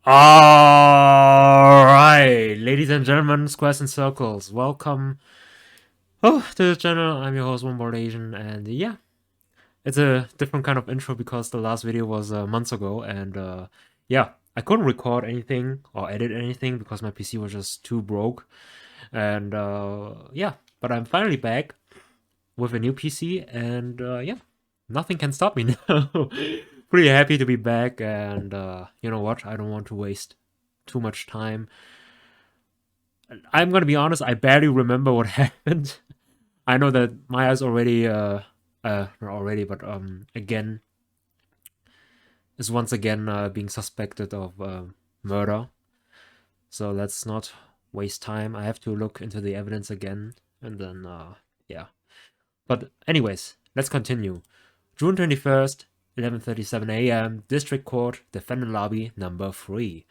Alright, ladies and gentlemen, squares and circles, welcome to the channel. I'm your host, OneBoredAsian, and yeah, it's a different kind of intro because the last video was months ago, and yeah, I couldn't record anything or edit anything because my PC was just too broke, and yeah, but I'm finally back with a new PC, and yeah, nothing can stop me now. Pretty happy to be back, and you know what? I don't want to waste too much time. I'm gonna be honest, I barely remember what happened. I know that Maya's already, not already, but again, is once again being suspected of murder. So let's not waste time. I have to look into the evidence again, and then, yeah. But anyways, let's continue. June 21st, 11:37 a.m. District Court, Defendant Lobby, number 3.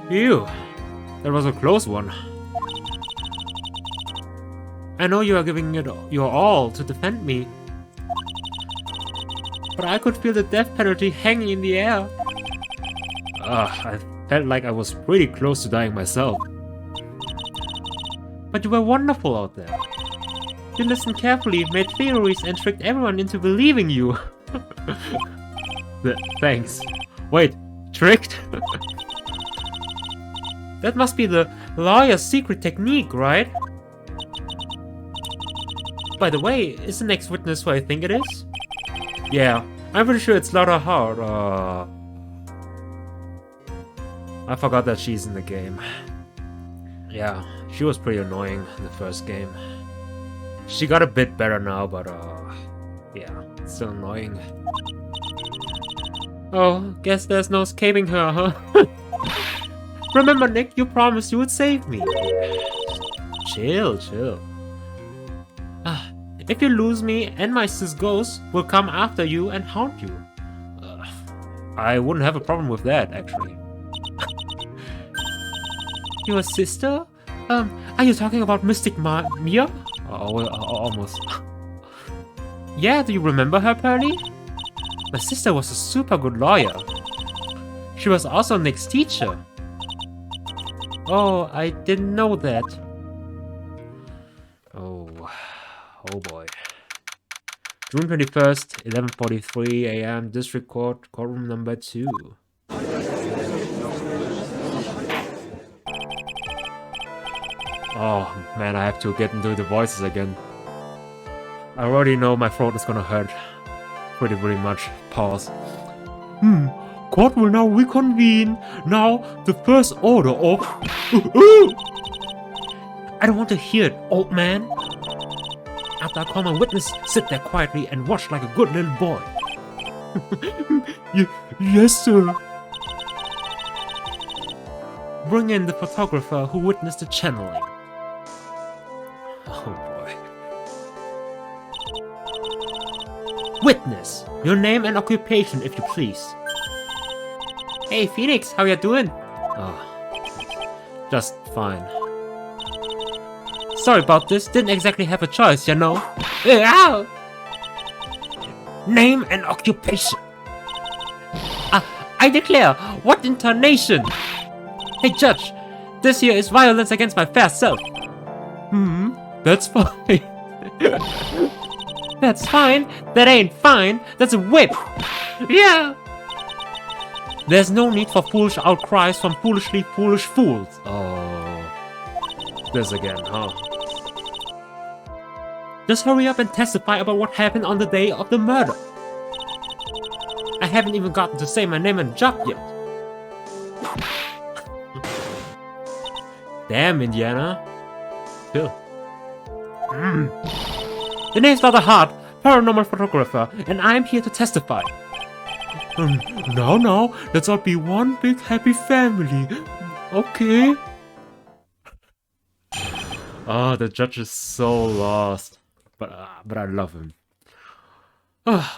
Ew, that was a close one. I know you are giving it your all to defend me, but I could feel the death penalty hanging in the air. I felt like I was pretty close to dying myself. But you were wonderful out there. You listened carefully, made theories, and tricked everyone into believing you. Thanks. Wait, tricked? That must be the lawyer's secret technique, right? By the way, is the next witness who I think it is? Yeah, I'm pretty sure it's Lotta Hart. I forgot that she's in the game. Yeah, she was pretty annoying in the first game. She got a bit better now, but yeah, it's still annoying. Oh, guess there's no escaping her, huh? Remember, Nick, you promised you would save me. Chill. If you lose me, and my sis ghost will come after you and haunt you. I wouldn't have a problem with that, actually. Your sister? Are you talking about Mystic Mia? Almost. Yeah, do you remember her, Pearly? My sister was a super good lawyer. She was also Nick's teacher. Oh, I didn't know that. Oh boy. June 21st, 11:43 a.m. District Court, courtroom number 2. Oh man, I have to get into the voices again. I already know my throat is gonna hurt pretty much. Pause. Court will now reconvene. Now, the first order of... I don't want to hear it, old man. After I call my witness, sit there quietly and watch like a good little boy. Yes, sir. Bring in the photographer who witnessed the channeling. Oh boy. Witness, your name and occupation, if you please. Hey, Phoenix, how ya doing? Just fine. Sorry about this, didn't exactly have a choice, you know. Ow! Name and occupation. I declare, what intonation? Hey, Judge, this here is violence against my fair self. That's fine. That's fine? That ain't fine. That's a whip. Yeah. There's no need for foolish outcries from foolishly foolish fools. Oh. This again, huh? Just hurry up and testify about what happened on the day of the murder. I haven't even gotten to say my name and job yet. Damn, Indiana. Chill. The name's Lotta Hart, paranormal photographer, and I'm here to testify. Now, let's all be one big happy family. Okay. Oh, the judge is so lost. But I love him.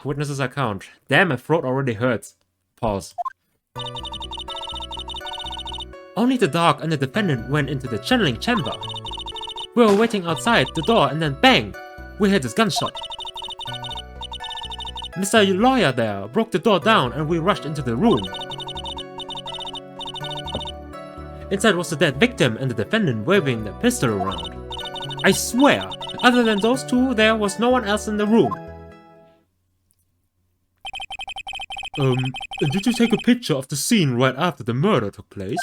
Witnesses account. Damn, my throat already hurts. Pause. Only the dog and the defendant went into the channeling chamber. We were waiting outside the door and then bang! We heard this gunshot. Mr. Lawyer there broke the door down and we rushed into the room. Inside was the dead victim and the defendant waving the pistol around. I swear, other than those two, there was no one else in the room. Did you take a picture of the scene right after the murder took place?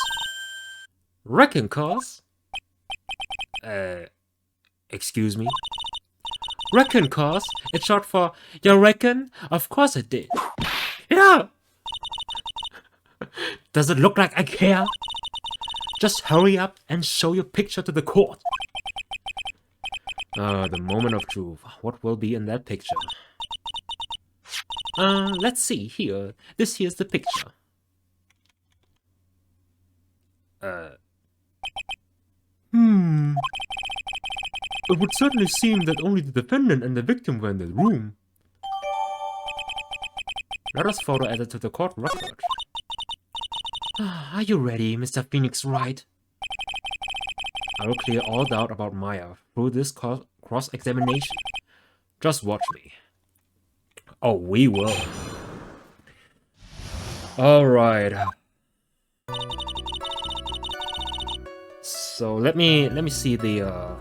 Reckon, cuz? Excuse me? Reckon, cuz? It's short for, you reckon? Of course I did. Yeah! Does it look like I care? Just hurry up and show your picture to the court. The moment of truth. What will be in that picture? Let's see here. This here's the picture. It would certainly seem that only the defendant and the victim were in the room. Let us photo add it to the court record. Are you ready, Mr. Phoenix Wright? I will clear all doubt about Maya through this cross-examination. Just watch me. Oh, we will. Alright. So let me see the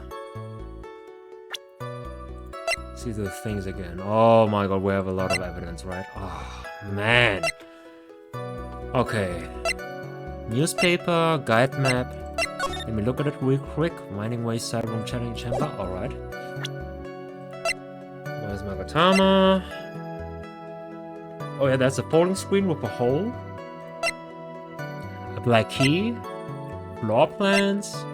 things again. Oh my god, we have a lot of evidence, right? Oh man. Okay. Newspaper, guide map. Let me look at it real quick. Mining waste, side room, channeling chamber. Alright. Where's Magatama? Oh yeah, that's a folding screen with a hole. A black key. Floor plans.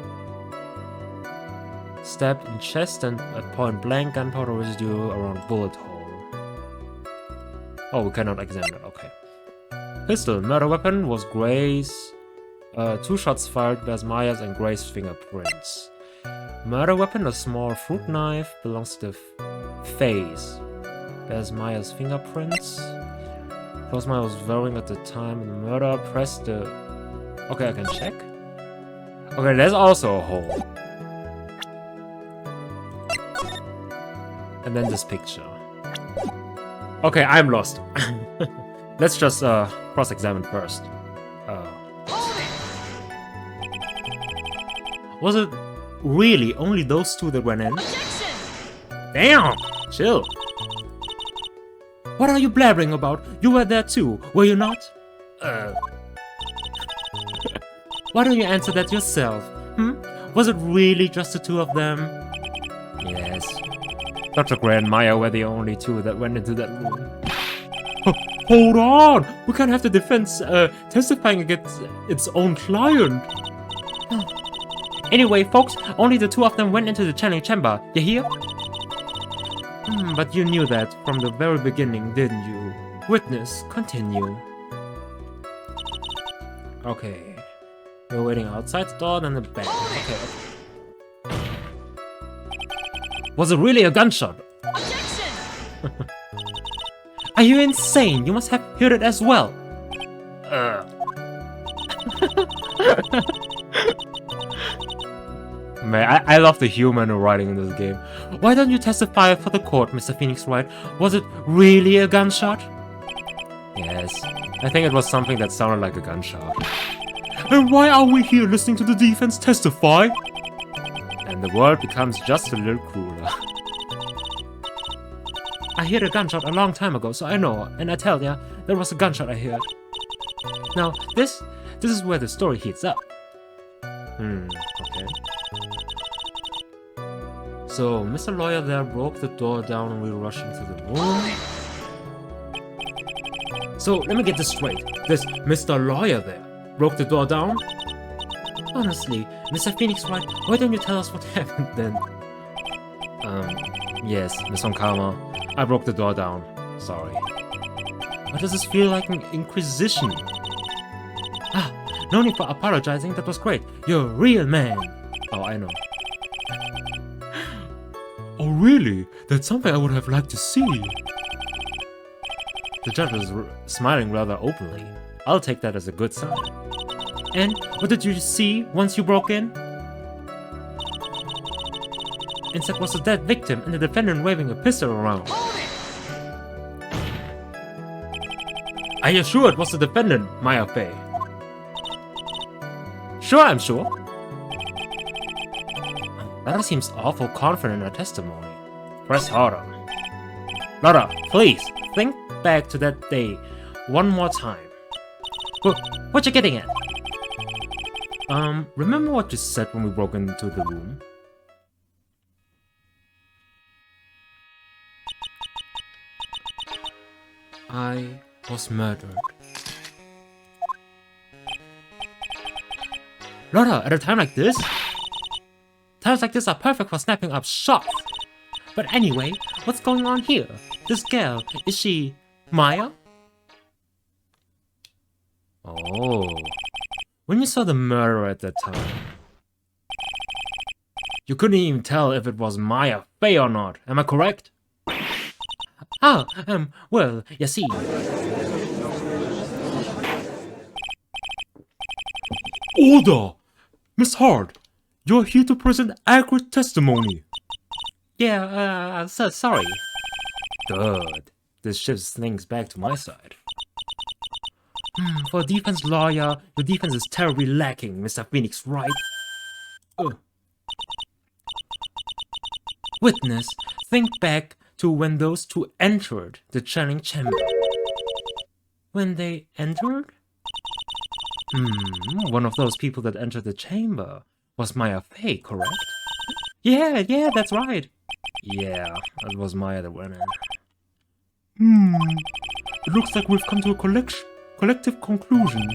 Stabbed in chest and at point blank, gunpowder residue around bullet hole. Oh, we cannot examine it. Okay. Pistol. Murder weapon was Gray's. 2 shots fired, bears Maya's and Gray's fingerprints. Murder weapon, a small fruit knife, belongs to the face. Bears Maya's fingerprints. Clothes Maya was wearing at the time of the murder. Press the... Okay, I can check. Okay, there's also a hole. And then this picture. Okay, I'm lost. Let's just cross-examine first. Was it really only those two that went in? Objection! Damn! Chill. What are you blabbering about? You were there too, were you not? Why don't you answer that yourself? Was it really just the two of them? Yes. Dr. Gray and Maya were the only two that went into that room. Hold on! We can't have the defense testifying against its own client. Anyway, folks, only the two of them went into the channeling chamber. You hear? But you knew that from the very beginning, didn't you? Witness, continue. Okay. We're waiting outside the door, then the back. Okay. Was it really a gunshot? Objection! Are you insane? You must have heard it as well. Man, I love the humor in the writing in this game. Why don't you testify for the court, Mr. Phoenix Wright? Was it really a gunshot? Yes, I think it was something that sounded like a gunshot. And why are we here listening to the defense testify? And the world becomes just a little crueler. I heard a gunshot a long time ago, so I know, and I tell ya, there was a gunshot I heard. Now, this is where the story heats up. Okay. So, Mr. Lawyer there broke the door down and we rushed into the room. So, let me get this straight. This Mr. Lawyer there broke the door down? Honestly, Mr. Phoenix Wright, why don't you tell us what happened then? Yes, Miss Onkama, I broke the door down. Sorry. Why does this feel like an inquisition? No need for apologizing, that was great. You're a real man. Oh, I know. Oh, really? That's something I would have liked to see. The judge is smiling rather openly. I'll take that as a good sign. And what did you see once you broke in? Inside was a dead victim and the defendant waving a pistol around. Are you sure it was the defendant, Maya Fey? Sure, I'm sure. Lara seems awful confident in her testimony. Press harder. Lara, please, think back to that day one more time. What you getting at? Remember what you said when we broke into the room? I was murdered. Lara, at a time like this? Times like this are perfect for snapping up shots. But anyway, what's going on here? This girl, is she Maya? Oh. When you saw the murderer at that time, you couldn't even tell if it was Maya Fey or not, am I correct? Ah, well, you see. Order! Miss Hart, you're here to present accurate testimony. Yeah, sorry. Good. This shifts things back to my side. For a defense lawyer, your defense is terribly lacking, Mr. Phoenix Wright. Witness, think back to when those two entered the channeling chamber. When they entered? One of those people that entered the chamber was Maya Fey, correct? Yeah, that's right. Yeah, it was Maya that went in. It looks like we've come to a collective conclusion.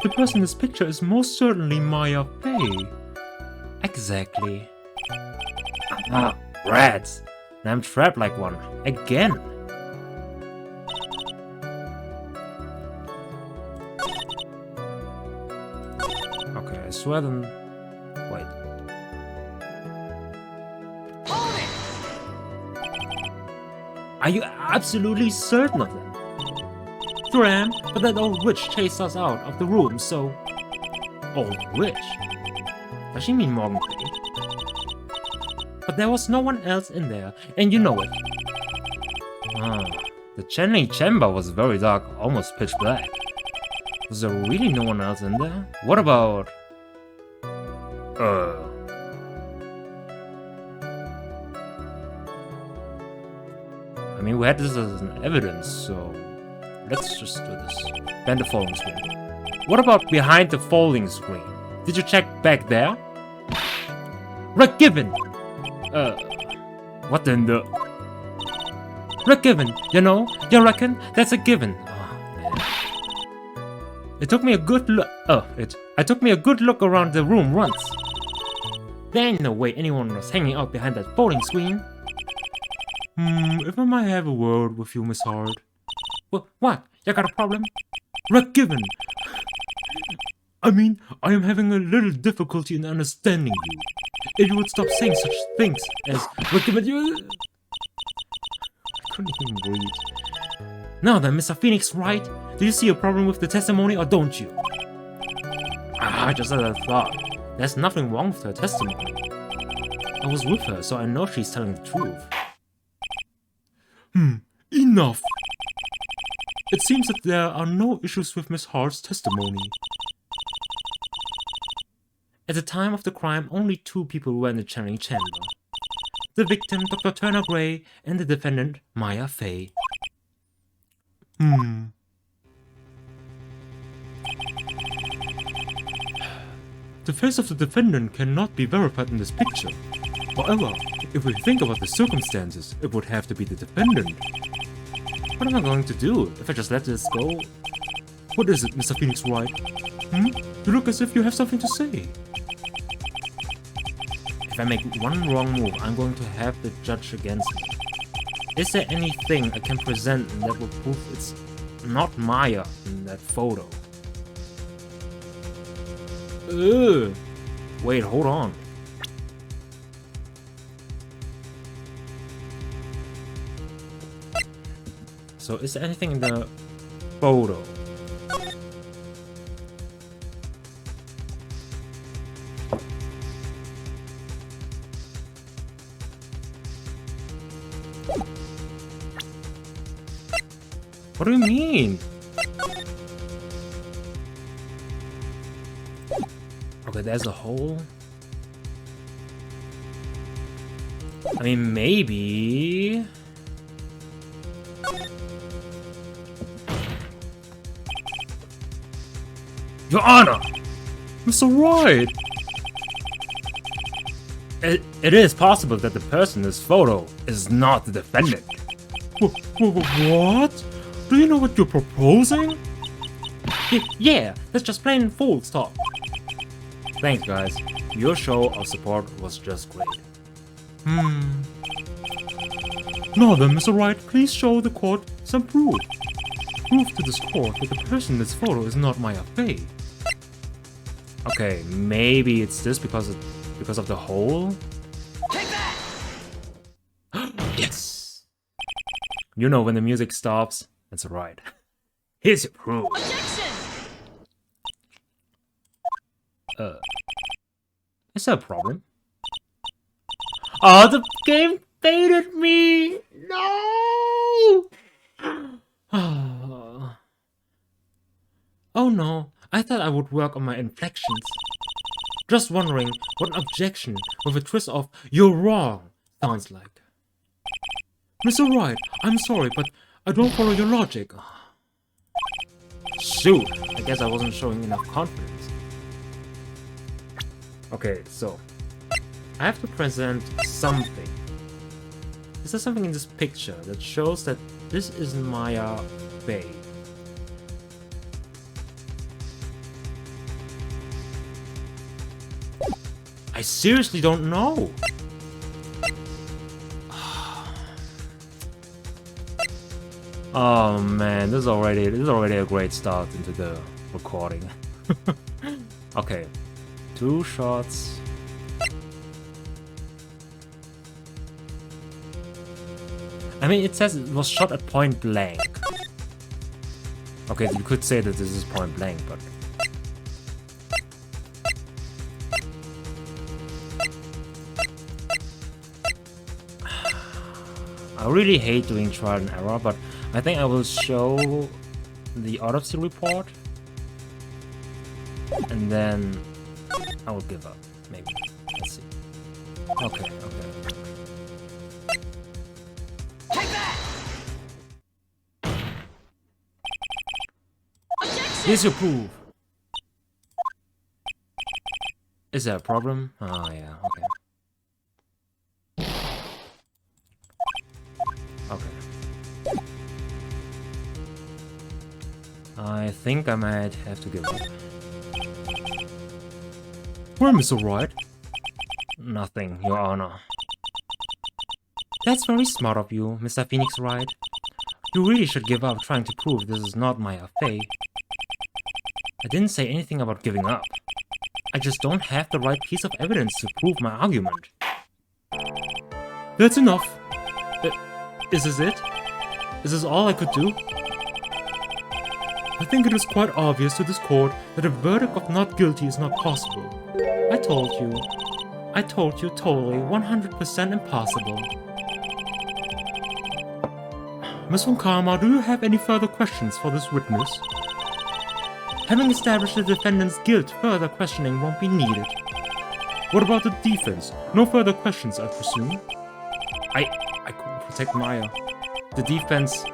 The person in this picture is most certainly Maya Fey. Exactly. Ah, rats! And I'm trapped like one. Again! Okay, I swear then... Wait. Are you absolutely certain of that? Sure am, but that old witch chased us out of the room, so... Old witch? Does she mean Morgan Fey? But there was no one else in there, and you know it. The channeling chamber was very dark, almost pitch black. Was there really no one else in there? What about... I mean, we had this as an evidence, so... Let's just do this. Then the folding screen. What about behind the folding screen? Did you check back there? Rick Given! What in the... Rick Given, you know? You reckon? That's a given. Oh, man. It took me a good look... I took me a good look around the room once. There ain't no way anyone was hanging out behind that folding screen. If I might have a word with you, Miss Hart. What? You got a problem? Rick Given! I mean, I am having a little difficulty in understanding you. If you would stop saying such things as Rick Given, you... I couldn't even read. Now then, Mr. Phoenix Wright, do you see a problem with the testimony or don't you? Just as I thought. There's nothing wrong with her testimony. I was with her, so I know she's telling the truth. Enough! It seems that there are no issues with Miss Hart's testimony. At the time of the crime, only two people were in the channeling chamber. The victim, Dr. Turner Gray, and the defendant, Maya Fey. The face of the defendant cannot be verified in this picture. However, if we think about the circumstances, it would have to be the defendant. What am I going to do if I just let this go? What is it, Mr. Phoenix Wright? You look as if you have something to say. If I make one wrong move, I'm going to have the judge against me. Is there anything I can present that will prove it's not Maya in that photo? Wait, hold on. So is there anything in the photo? What do you mean? Okay, there's a hole. I mean, maybe... Your Honor! Mr. Wright! It is possible that the person in this photo is not the defendant. What? Do you know what you're proposing? Yeah, that's just plain fool's talk. Thanks, guys. Your show of support was just great. Now then, Mr. Wright, please show the court some proof. Prove to this court that the person in this photo is not Maya Fey. Okay, maybe it's this because of the hole? Take that! Yes! You know, when the music stops, that's right. Here's your proof. Objection! Is there a problem? Oh, the game baited me! No! Oh no, I thought I would work on my inflections. Just wondering what an objection with a twist of "you're wrong" sounds like. Mr. Wright, I'm sorry, but I don't follow your logic. Shoot, I guess I wasn't showing enough confidence. Okay, so I have to present something. Is there something in this picture that shows that this isn't Maya Bay? I seriously don't know. Oh man, this is already a great start into the recording. Okay, 2 shots. I mean, it says it was shot at point blank. Okay, you could say that this is point blank, but... I really hate doing trial and error, but I think I will show the autopsy report. And then I will give up, maybe. Let's see. Okay. Here's your proof. Is there a problem? Oh yeah, okay. I think I might have to give up. Well, Mr. Wright? Nothing, Your Honor. That's very smart of you, Mr. Phoenix Wright. You really should give up trying to prove this is not Maya Fey. I didn't say anything about giving up. I just don't have the right piece of evidence to prove my argument. That's enough. Is this it? Is this all I could do? I think it is quite obvious to this court that a verdict of not guilty is not possible. I told you totally 100% impossible. Ms. von Karma, do you have any further questions for this witness? Having established the defendant's guilt, further questioning won't be needed. What about the defense? No further questions, I presume? I couldn't protect Maya. The defense...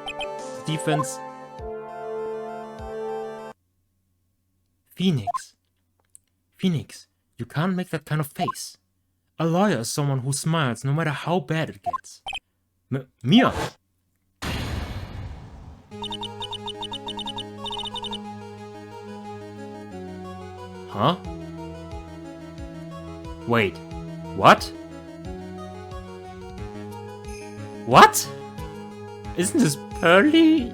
Phoenix, you can't make that kind of face. A lawyer is someone who smiles no matter how bad it gets. Mia! Huh? Wait, what? What? Isn't this Pearly?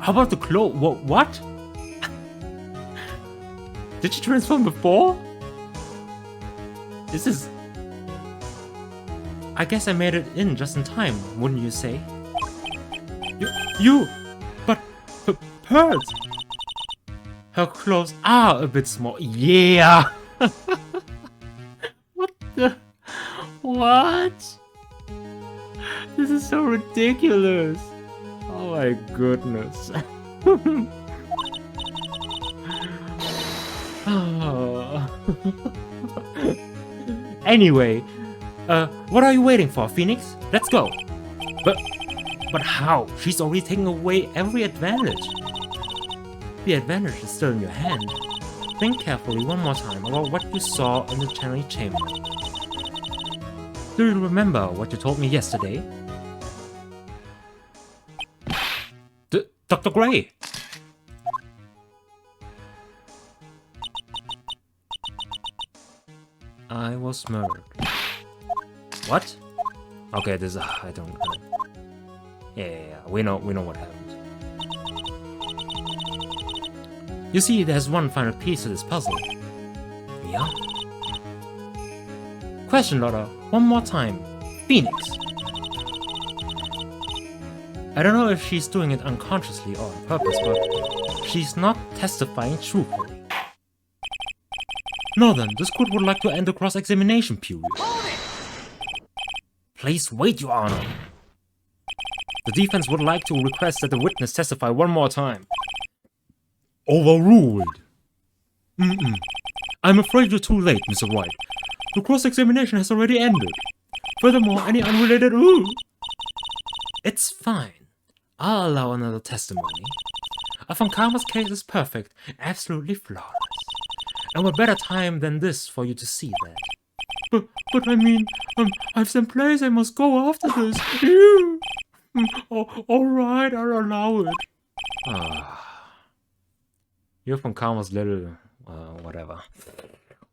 How about the clothes? What? Did she transform before? This is... I guess I made it in just in time, wouldn't you say? But Pearls! Her clothes are a bit small. Yeah! What? This is so ridiculous. Oh my goodness. Anyway, what are you waiting for, Phoenix? Let's go. But how? She's already taking away every advantage. The advantage is still in your hand. Think carefully one more time about what you saw in the channeling chamber. Do you remember what you told me yesterday? Dr. Gray! I was murdered. What? Okay, this I don't know. Yeah, we know what happened. You see, there's one final piece to this puzzle. Yeah? Question, Lotta. One more time. Phoenix. I don't know if she's doing it unconsciously or on purpose, but she's not testifying truthfully. Now then, this court would like to end the cross-examination period. Please wait, Your Honor. The defense would like to request that the witness testify one more time. Overruled. I'm afraid you're too late, Mr. Wright. The cross-examination has already ended. Furthermore, any unrelated... It's fine. I'll allow another testimony. Karma's case is perfect, absolutely flawless. And what better time than this for you to see that? But I mean, I've some place I must go after this. Alright, I'll allow it. You're from Karma's little, whatever.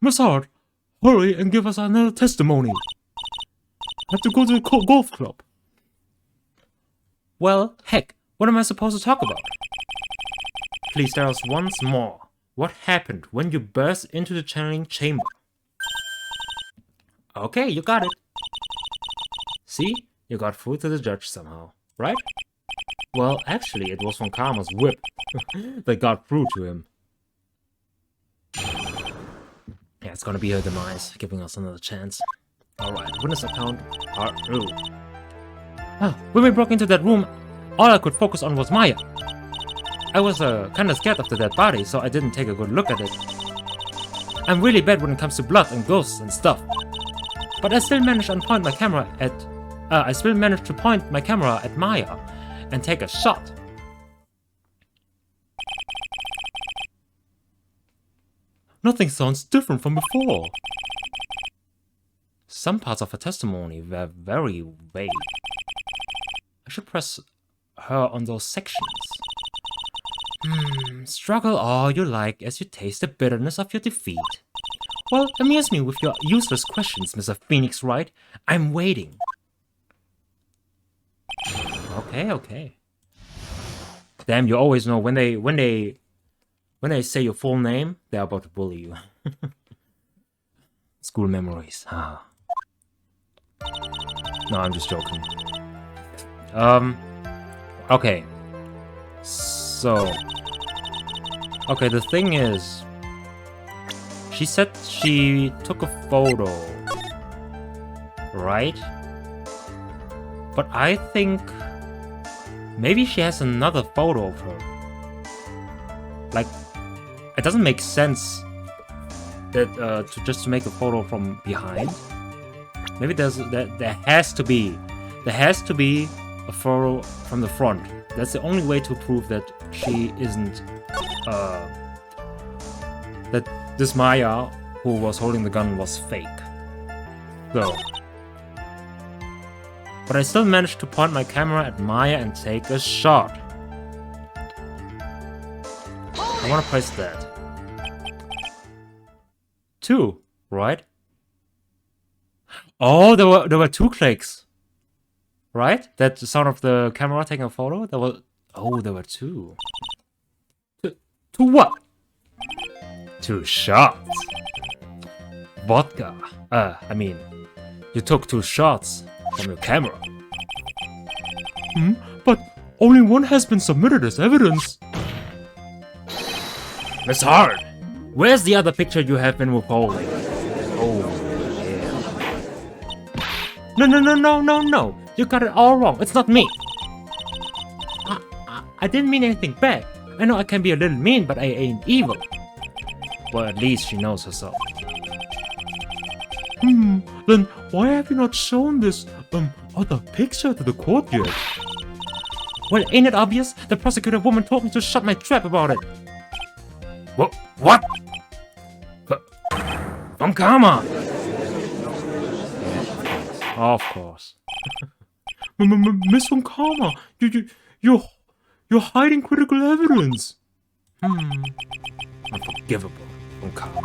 Miss Hart, hurry and give us another testimony. I have to go to the golf club. Well, heck, what am I supposed to talk about? Please tell us once more. What happened when you burst into the channeling chamber? Okay, you got it. See? You got through to the judge somehow, right? Well, actually, it was from Karma's whip that got through to him. Yeah, it's gonna be her demise, giving us another chance. Alright, witness account part 2. When we broke into that room, all I could focus on was Maya. I was kinda scared of the dead body, so I didn't take a good look at it. I'm really bad when it comes to blood and ghosts and stuff. But I still managed to point my camera at Maya and take a shot. Nothing sounds different from before. Some parts of her testimony were very vague. I should press her on those sections. Struggle all you like as you taste the bitterness of your defeat. Well, amuse me with your useless questions, Mr. Phoenix Wright. I'm waiting. Okay. Damn, you always know when they say your full name, they're about to bully you. School memories. No, I'm just joking. Okay. So, okay, the thing is, she said she took a photo, right? But I think maybe she has another photo of her. Like, it doesn't make sense that to make a photo from behind. Maybe there has to be a photo from the front. That's the only way to prove that she isn't that this Maya who was holding the gun was fake. So, but I still managed to point my camera at Maya and take a shot. I want to press that. 2, right? Oh, there were 2 clicks. Right? That's the sound of the camera taking a photo? There were 2. 2 what? 2 shots. Vodka. I mean, you took 2 shots from your camera. But only one has been submitted as evidence. Miss Hart, where's the other picture you have been withholding? Oh, yeah. No. You got it all wrong. It's not me. I didn't mean anything bad. I know I can be a little mean, but I ain't evil. Well, at least she knows herself. Then why have you not shown this, other picture to the court yet? Well, ain't it obvious? The prosecutor woman told me to shut my trap about it. What? From Karma! Of course. Miss Von Karma, you're hiding critical evidence. Unforgivable, Von Karma.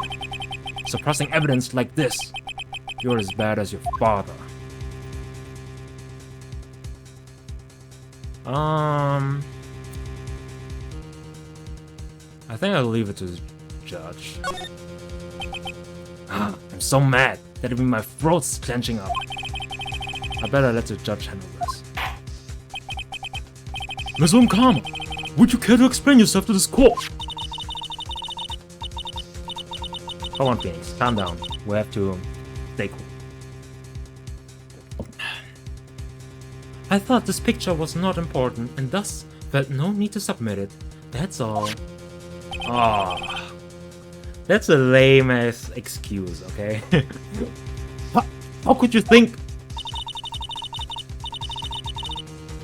Suppressing evidence like this. You're as bad as your father. I think I'll leave it to the judge. I'm so mad that even my throat's clenching up. I better let the judge handle this. Miss Von Karma, would you care to explain yourself to this court? Come on, Phoenix, calm down. We have to stay cool. I thought this picture was not important and thus felt no need to submit it. That's all. Ah, that's a lame-ass excuse, okay? How could you think?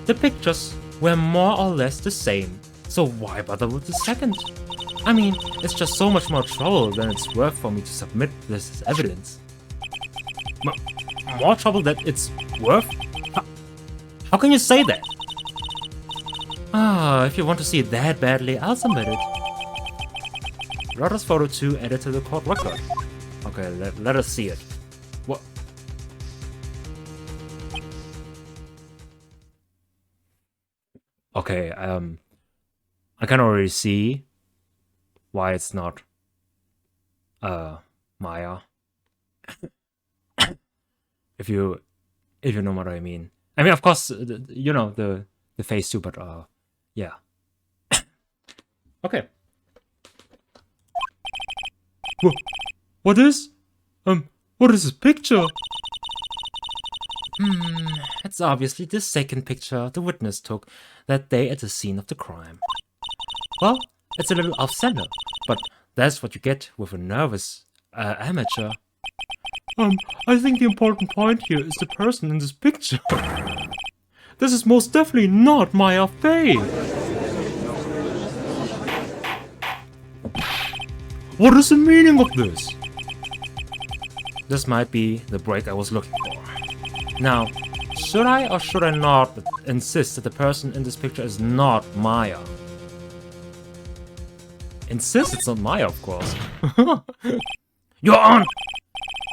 The pictures were more or less the same, so why bother with the second? I mean, it's just so much more trouble than it's worth for me to submit this as evidence. More trouble than it's worth? How can you say that? If you want to see it that badly, I'll submit it. Daughter's photo 2 added to the court record. Okay, let us see it. What? Okay, I can already see why it's not Maya. if you know what I mean. I mean, of course, you know the face too, but yeah. Okay. What is this picture? It's obviously the second picture the witness took that day at the scene of the crime. Well, it's a little off-center, but that's what you get with a nervous amateur. I think the important point here is the person in this picture. This is most definitely not Maya Fey. What is the meaning of this? This might be the break I was looking for. Now, should I or should I not insist that the person in this picture is not Maya? Insist it's not Maya, of course. Your Honor!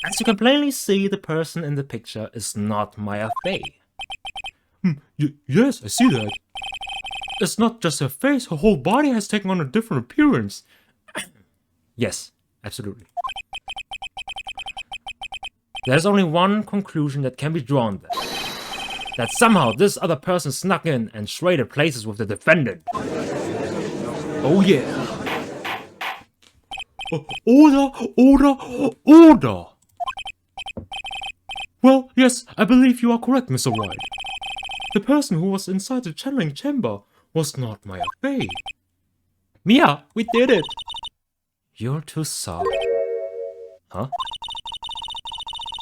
As you can plainly see, the person in the picture is not Maya Fey. Yes, I see that. It's not just her face, her whole body has taken on a different appearance. Yes, absolutely. There's only one conclusion that can be drawn there. That somehow this other person snuck in and traded places with the defendant. Oh yeah. Order! Well, yes, I believe you are correct, Mr. Wright. The person who was inside the channeling chamber was not Maya Fey. Mia, we did it! You're too soft. Huh?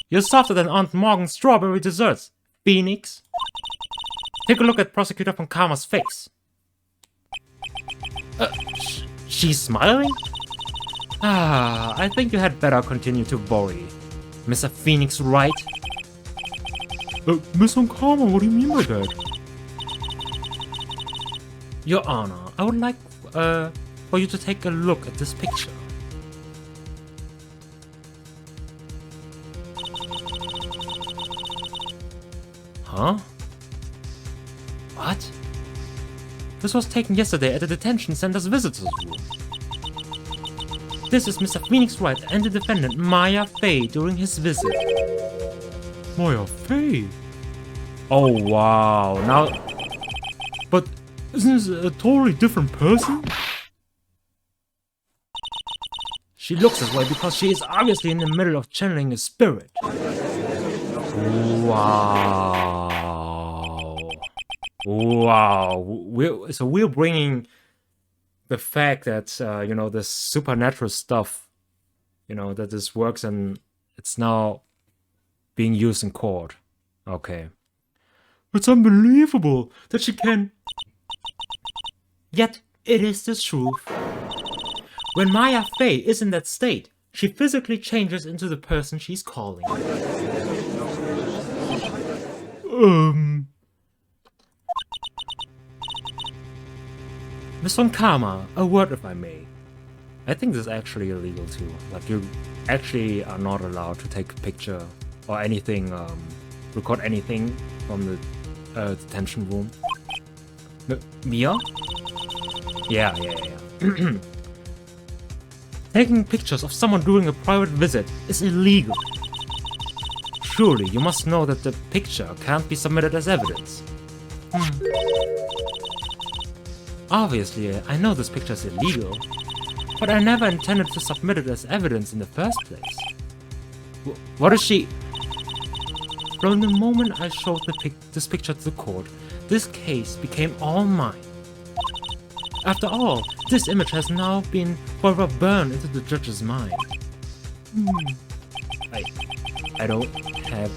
You're softer than Aunt Morgan's strawberry desserts, Phoenix. Take a look at Prosecutor Von Karma's face. She's smiling? I think you had better continue to worry, Mr. Phoenix Wright. Miss Von Karma, what do you mean by that? Your Honor, I would like for you to take a look at this picture. Huh? What? This was taken yesterday at the detention center's visitors room. This is Mr. Phoenix Wright and the defendant Maya Fey during his visit. Maya Fey? Oh wow, now... But isn't this a totally different person? She looks this way because she is obviously in the middle of channeling a spirit. Wow. So we're bringing the fact that, you know, this supernatural stuff you know, that this works and it's now being used in court. Okay. It's unbelievable that she can... Yet, it is the truth. When Maya Fey is in that state, she physically changes into the person she's calling. Miss Von Karma, a word if I may. I think this is actually illegal too. Like, you actually are not allowed to take a picture or anything, record anything from the detention room. Mia? Yeah. Taking pictures of someone during a private visit is illegal. Surely you must know that the picture can't be submitted as evidence. Obviously, I know this picture is illegal, but I never intended to submit it as evidence in the first place. What is she? From the moment I showed this picture to the court, this case became all mine. After all, this image has now been forever burned into the judge's mind. I don't have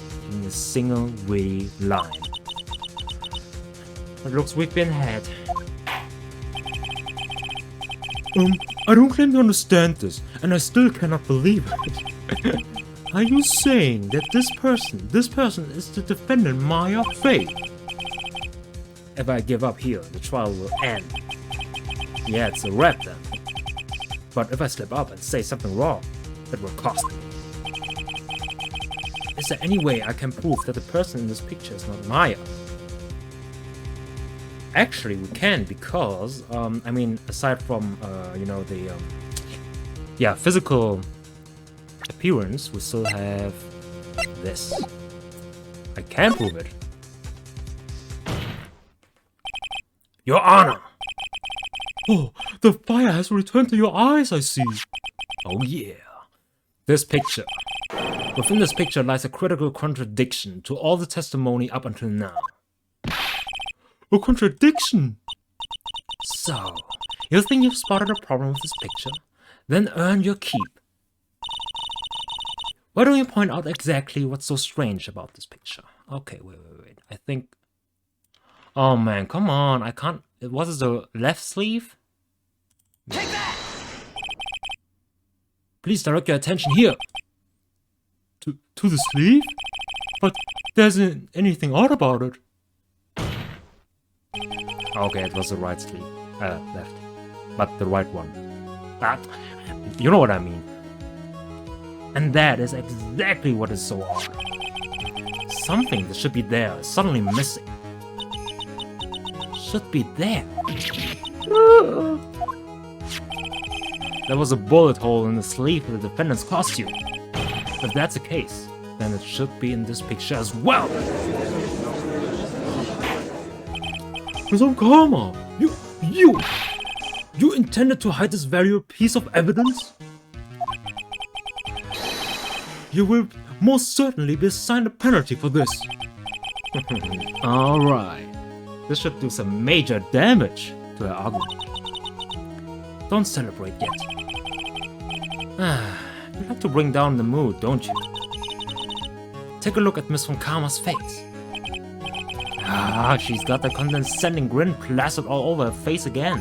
a single witty line. It looks we've been had. I don't claim to understand this, and I still cannot believe it. Are you saying that this person is the defendant Maya Fey? If I give up here, the trial will end. Yeah, it's a wrap then. But if I slip up and say something wrong, it will cost me. Is there any way I can prove that the person in this picture is not Maya? Actually, we can, because, I mean, aside from, you know, the, physical appearance, we still have this. I can prove it. Your Honor! Oh, the fire has returned to your eyes, I see. Oh yeah. This picture. Within this picture lies a critical contradiction to all the testimony up until now. A contradiction? So, you think you've spotted a problem with this picture? Then earn your keep. Why don't you point out exactly what's so strange about this picture? Okay, wait. I think... Oh man, come on, I can't... Was it the left sleeve? Take that! Please direct your attention here. To the sleeve? But there isn't anything odd about it. Okay, it was the right sleeve. Left. But the right one. But, you know what I mean. And that is exactly what is so odd. Something that should be there is suddenly missing. Should be there. There was a bullet hole in the sleeve of the defendant's costume. If that's the case, then it should be in this picture as well. Miss Von Karma, you intended to hide this valuable piece of evidence? You will most certainly be assigned a penalty for this. Alright. This should do some major damage to her argument. Don't celebrate yet. You like to bring down the mood, don't you? Take a look at Miss Von Karma's face. She's got that condescending grin plastered all over her face again.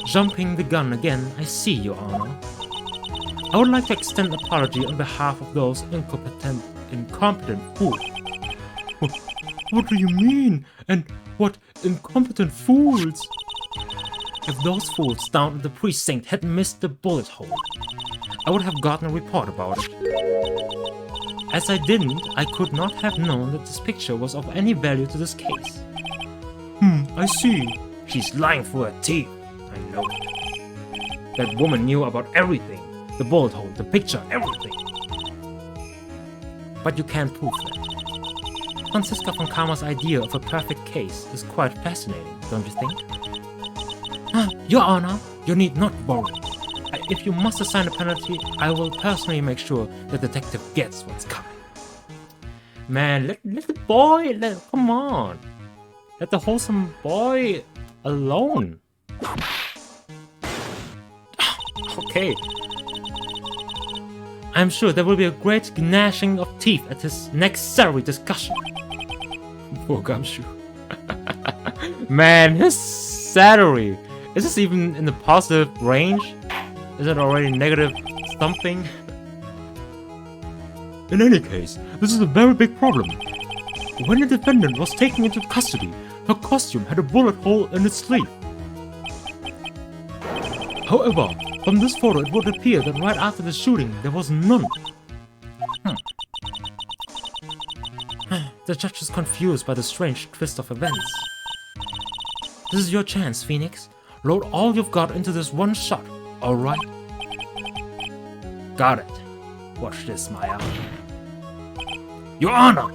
Jumping the gun again, I see, Your Honor. I would like to extend an apology on behalf of those incompetent fools. What do you mean? And what incompetent fools? If those fools down at the precinct had missed the bullet hole, I would have gotten a report about it. As I didn't, I could not have known that this picture was of any value to this case. I see. She's lying through her teeth. I know it. That woman knew about everything. The bullet hole, the picture, everything. But you can't prove that. Franziska Von Karma's idea of a perfect case is quite fascinating, don't you think? Your Honor, you need not worry. If you must assign a penalty, I will personally make sure the detective gets what's coming. Man, let the boy, come on. Let the wholesome boy alone. Okay. I'm sure there will be a great gnashing of teeth at this next salary discussion. Poor Gumshoe. Man, his salary. Is this even in the positive range? Is it already negative something? In any case, this is a very big problem. When the defendant was taken into custody, her costume had a bullet hole in its sleeve. However, from this photo it would appear that right after the shooting there was none. The judge is confused by the strange twist of events. This is your chance, Phoenix. Load all you've got into this one shot, alright? Got it. Watch this, Maya. Your Honor!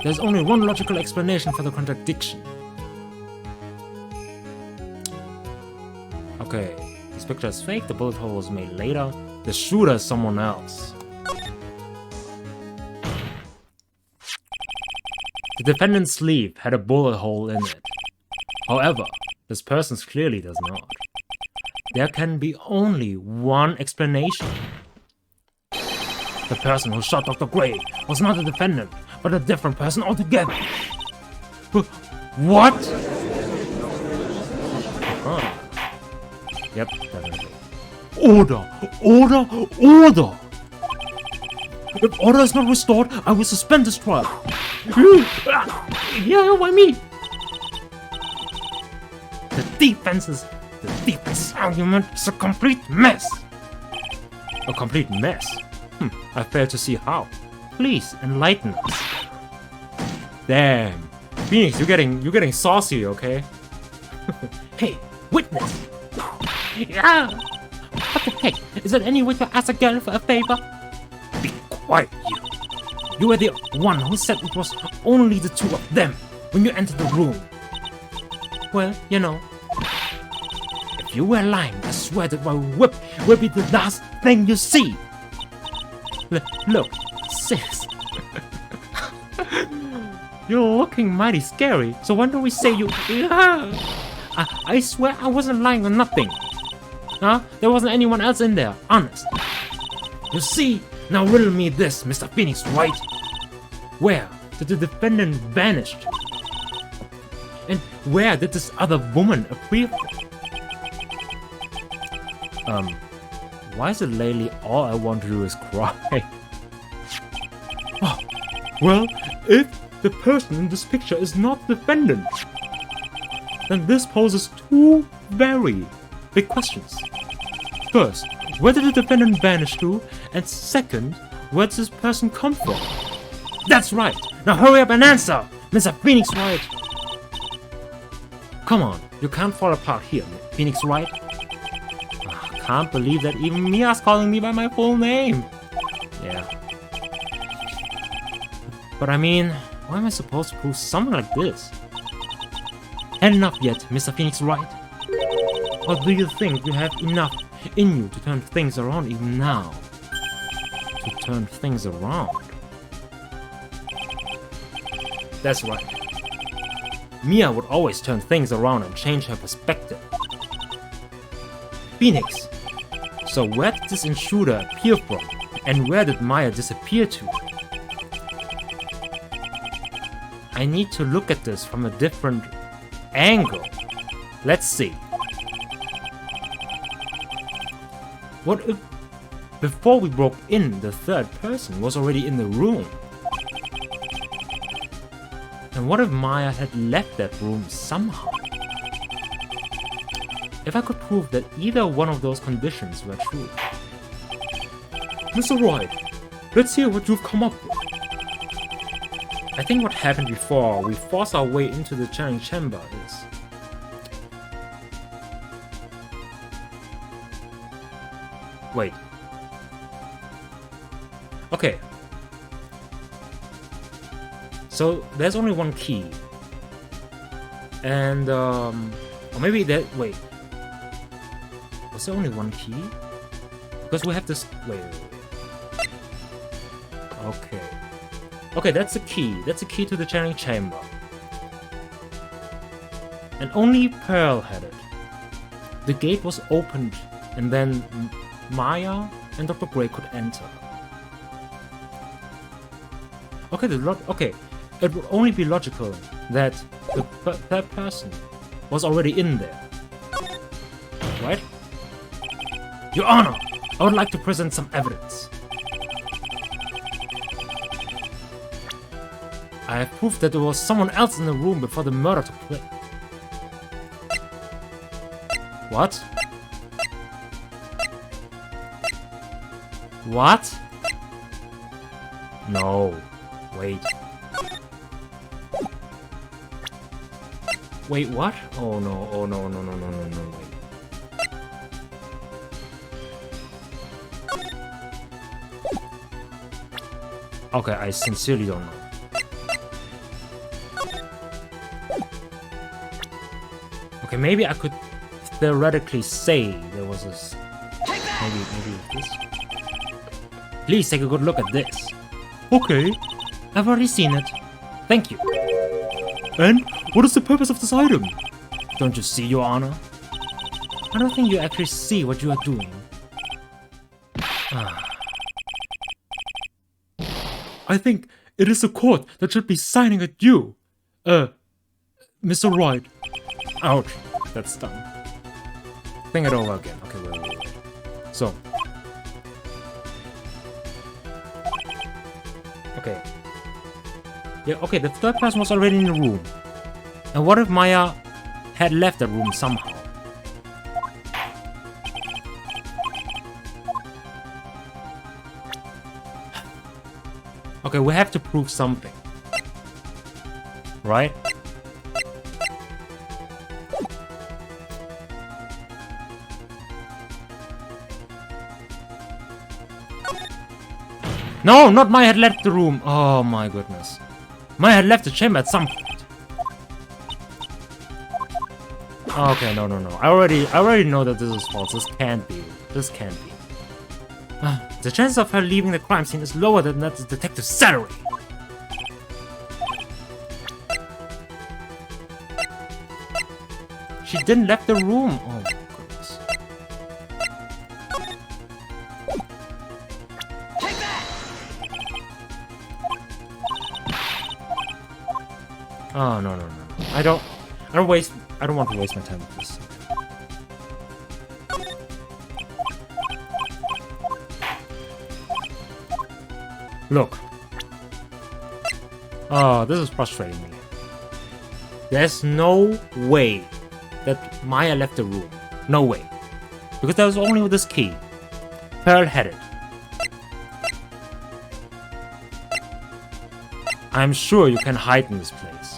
There's only one logical explanation for the contradiction. Okay, this picture is fake, the bullet hole was made later. The shooter is someone else. The defendant's sleeve had a bullet hole in it. However, this person's clearly does not. There can be only one explanation. The person who shot Dr. Gray was not a defendant, but a different person altogether. What? Yep, definitely. Order! Order! Order! If order is not restored, I will suspend this trial. Yeah, why me? The defense argument is a complete mess. A complete mess? I fail to see how. Please enlighten us. Damn, Phoenix, you're getting saucy, okay? Hey, witness. Yeah. What the heck? Is there any way to ask a girl for a favor? Be quiet, you. You were the one who said it was only the two of them when you entered the room. Well, you know. If you were lying, I swear that my whip will be the last thing you see. Look, sis. You're looking mighty scary, so why don't we say you... I swear I wasn't lying or nothing. Huh? There wasn't anyone else in there, honest. You see, now riddle me this, Mr. Phoenix Wright. Where did the defendant vanish? And where did this other woman appear from? Why is it lately all I want to do is cry? Oh, well, if the person in this picture is not the defendant, then this poses two very big questions. First, where did the defendant vanish to? And second, where does this person come from? That's right! Now hurry up and answer, Mr. Phoenix Wright! Come on, you can't fall apart here, Phoenix Wright. I can't believe that even Mia's calling me by my full name. Yeah. But I mean, why am I supposed to prove something like this? Had enough yet, Mr. Phoenix Wright? Or do you think you have enough in you to turn things around even now? To turn things around? That's right. Mia would always turn things around and change her perspective. Phoenix, so where did this intruder appear from? And where did Maya disappear to? I need to look at this from a different angle. Let's see. What if, before we broke in, the third person was already in the room? And what if Maya had left that room somehow? If I could prove that either one of those conditions were true. Mr. Wright, let's hear what you've come up with. I think what happened before we forced our way into the channeling chamber is... Wait. Okay. So there's only one key. And or maybe that... Wait. Was there only one key? Because we have this... Wait. Okay. Okay, that's the key. That's the key to the channeling chamber. And only Pearl had it. The gate was opened and then Maya and Dr. Gray could enter. Okay, okay, it would only be logical that the third person was already in there, right? Your Honor, I would like to present some evidence. I have proof that there was someone else in the room before the murder took place. What? What? No. Wait. Wait, what? Oh no, oh no, no, no, no, no, no, wait. Okay, I sincerely don't know. Okay, maybe I could theoretically say there was this. Maybe this. Please take a good look at this. Okay, I've already seen it. Thank you. And what is the purpose of this item? Don't you see, Your Honor? I don't think you actually see what you are doing. I think it is the court that should be signing at you. Mr. Wright. Ouch, that's dumb. Think it over again. Okay, wait. So. Okay. Yeah, okay, the third person was already in the room. And what if Maya had left the room somehow? Okay, we have to prove something. Right? No, not Maya had left the room. Oh my goodness. Maya had left the chamber at some point. Okay, no. I already know that this is false. This can't be. The chance of her leaving the crime scene is lower than that of Detective salary. She didn't left the room. Oh my goodness. Oh no. I don't want to waste my time with this. Look. Oh, this is frustrating me. There's no way that Maya left the room. No way. Because there was only this key. Pearl had it. I'm sure you can hide in this place.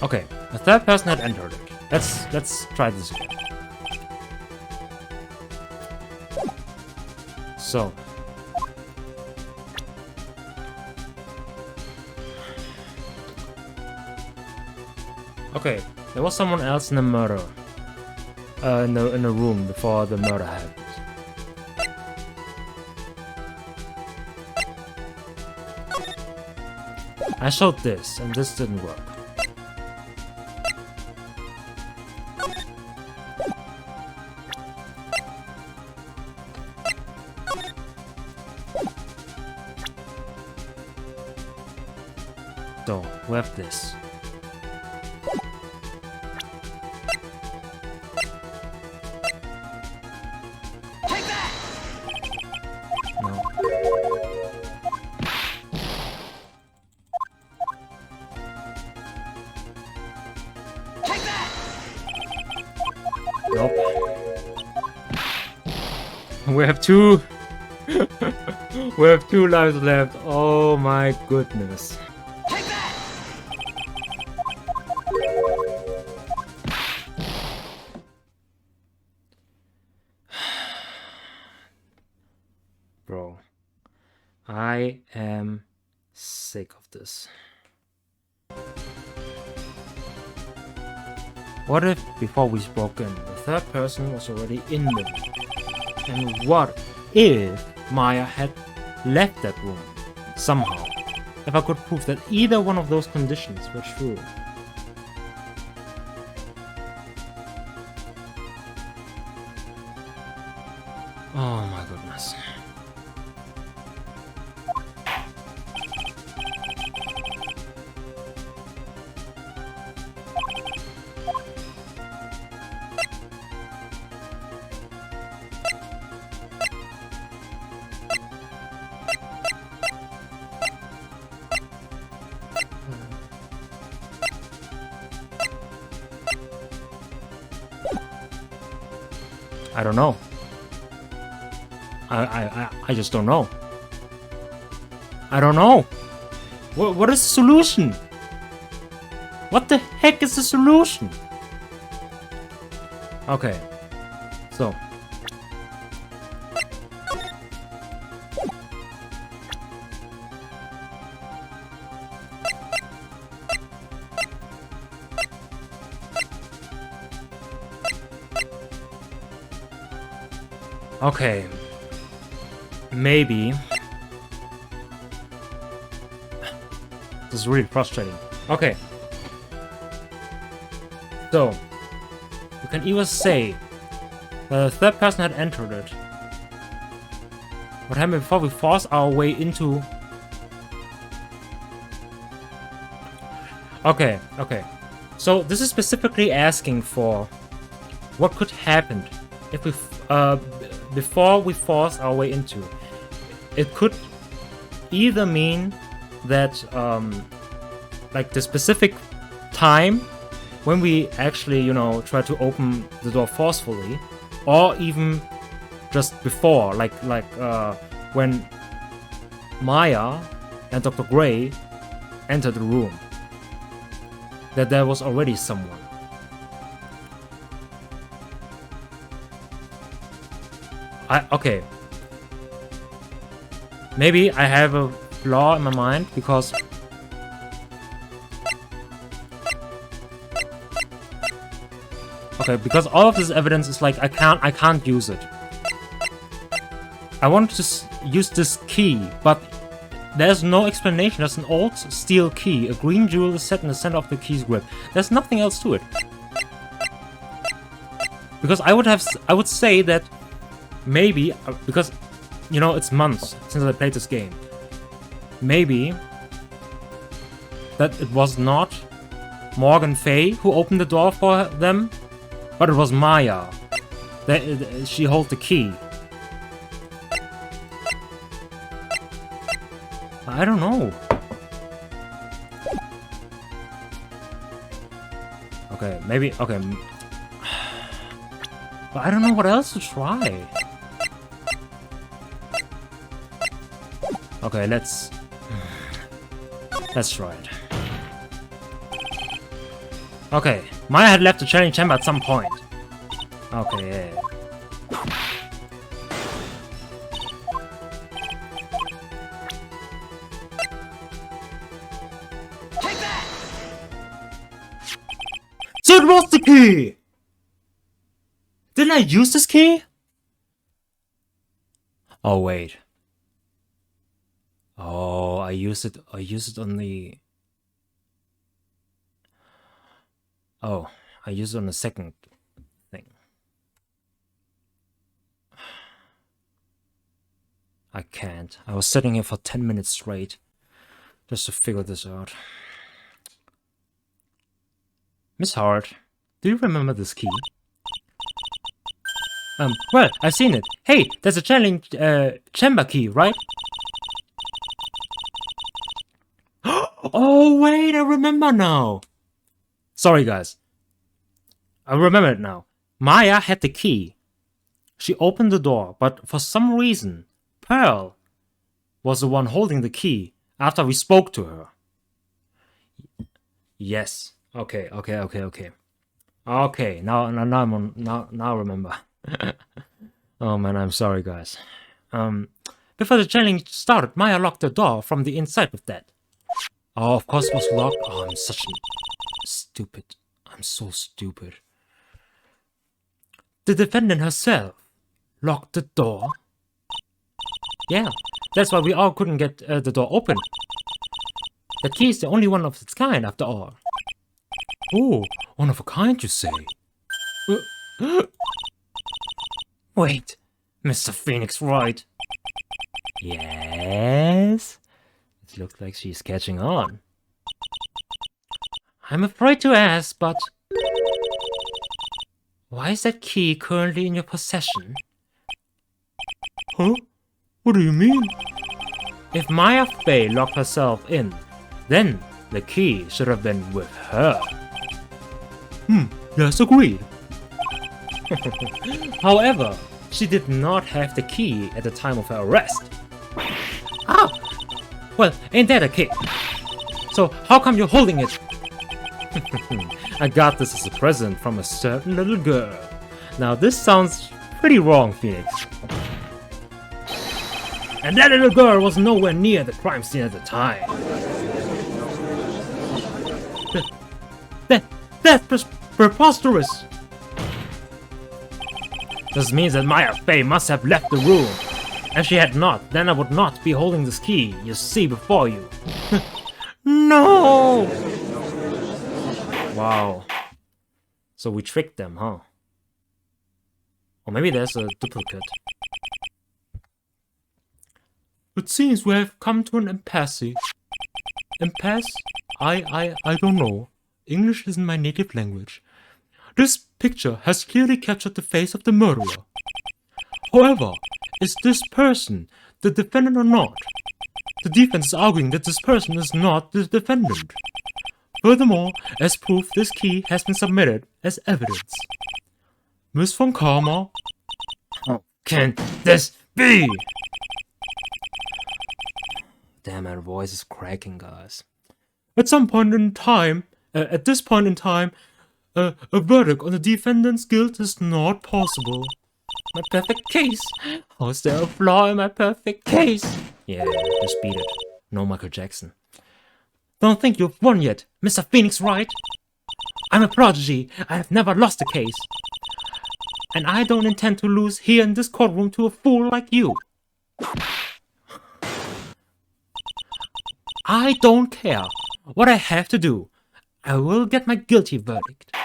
Okay, the third person had entered it. Let's try this again. So. Okay, there was someone else in the murder. In the room before the murder happened. I showed this, and this didn't work. So, we have this. Take that! No. Take that! Nope. We have two. We have 2 lives left. Oh my goodness. Take that! Bro, I am sick of this. What if, before we spoke in, the third person was already in the room? And what if Maya had left that room somehow? if I could prove that either one of those conditions were true. Oh my goodness. I don't know. I just don't know. I don't know. What is the solution? What the heck is the solution? Okay. So. Okay. Maybe. This is really frustrating. Okay. So, you can either say that the third person had entered it. What happened before we force our way into... Okay. So, this is specifically asking for what could happen if we... before we force our way into. It could either mean that like the specific time when we actually, you know, try to open the door forcefully, or even just before, like when Maya and Dr. Gray entered the room, that there was already someone. Okay. Maybe I have a flaw in my mind because because all of this evidence is like I can't use it. I want to use this key, but there's no explanation. There's an old steel key. A green jewel is set in the center of the key's grip. There's nothing else to it. Because I would say that maybe, because, you know, it's months since I played this game. Maybe that it was not Morgan Fay who opened the door for them, but it was Maya. She held the key. I don't know. Okay, maybe, okay. But I don't know what else to try. Okay, let's try it. Okay, Maya had left the training chamber at some point. Okay, yeah. Take that! So it was the key! Didn't I use this key? Oh, wait. Oh, I used it on the... Oh, I used it on the second thing. I can't. I was sitting here for 10 minutes straight just to figure this out. Miss Hart, do you remember this key? Well, I've seen it. Hey, there's a channeling chamber key, right? Oh, wait, I remember now. Sorry, guys. I remember it now. Maya had the key. She opened the door, but for some reason, Pearl was the one holding the key after we spoke to her. Yes. Okay. Okay, now I remember. Oh man, I'm sorry, guys. Before the challenge started, Maya locked the door from the inside with that. Oh, of course it was locked. Oh, I'm such a stupid. I'm so stupid. The defendant herself locked the door. Yeah, that's why we all couldn't get the door open. That key is the only one of its kind, after all. Oh, one of a kind, you say? Wait, Mr. Phoenix Wright. Yes? It looks like she's catching on. I'm afraid to ask, but why is that key currently in your possession? Huh? What do you mean? If Maya Fey locked herself in, then the key should have been with her. Yes, agreed. However, she did not have the key at the time of her arrest. Ah! Well, ain't that a kick? So how come you're holding it? I got this as a present from a certain little girl. Now this sounds pretty wrong, Phoenix. And that little girl was nowhere near the crime scene at the time. That's preposterous! This means that Maya Fey must have left the room. If she had not, then I would not be holding this key you see before you. No! Wow. So we tricked them, huh? Or maybe there's a duplicate. It seems we have come to an impasse. Impasse? I don't know. English isn't my native language. This picture has clearly captured the face of the murderer. However, is this person the defendant or not? The defense is arguing that this person is not the defendant. Furthermore, as proof, this key has been submitted as evidence. Miss von Karma? How can this be? Damn, my voice is cracking, guys. At this point in time, a verdict on the defendant's guilt is not possible. My perfect case. How is there a flaw in my perfect case? Yeah, just beat it. No Michael Jackson. Don't think you've won yet, Mr. Phoenix Wright. I'm a prodigy. I have never lost a case. And I don't intend to lose here in this courtroom to a fool like you. I don't care what I have to do. I will get my guilty verdict.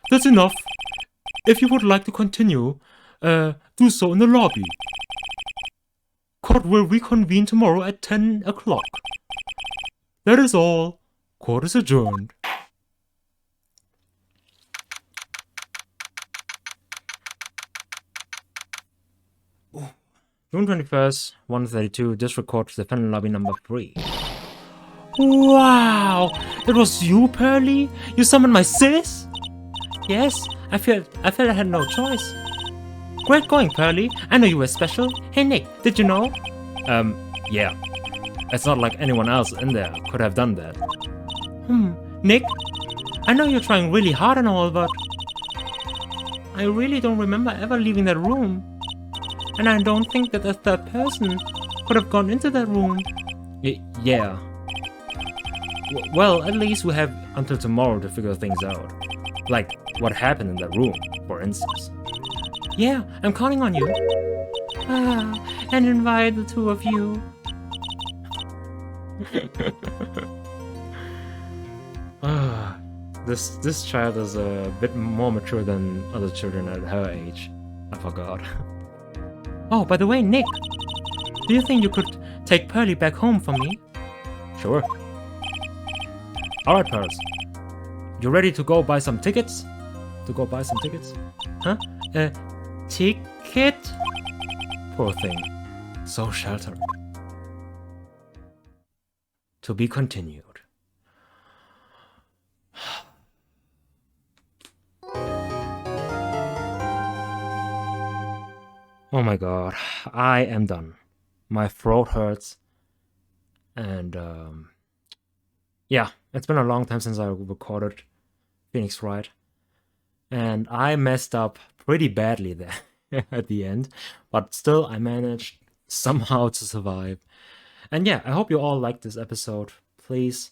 That's enough. If you would like to continue, do so in the lobby. Court will reconvene tomorrow at 10 o'clock. That is all. Court is adjourned. June 21st, 1:32, District Court, Defendant Lobby number 3. Wow! It was you, Pearly? You summoned my sis? Yes, I felt I had no choice. Great going, Pearly. I know you were special. Hey, Nick, did you know? Yeah. It's not like anyone else in there could have done that. Nick, I know you're trying really hard and all, but I really don't remember ever leaving that room. And I don't think that a third person could have gone into that room. Yeah. Well, at least we have until tomorrow to figure things out. Like, what happened in that room, for instance. Yeah, I'm counting on you. And invite the two of you. This child is a bit more mature than other children at her age. I forgot. Oh, by the way, Nick, do you think you could take Pearly back home for me? Sure. Alright, Paris. You ready to go buy some tickets? Huh? Ticket? Poor thing. So sheltered. To be continued. Oh my god, I am done. My throat hurts. And, yeah, it's been a long time since I recorded Phoenix Wright. And I messed up pretty badly there at the end. But still, I managed somehow to survive. And yeah, I hope you all liked this episode. Please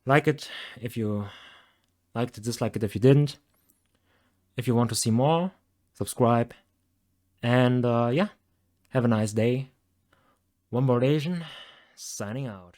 like it if you liked it, dislike it if you didn't. If you want to see more, subscribe. And yeah, have a nice day. OneBoredAsian, signing out.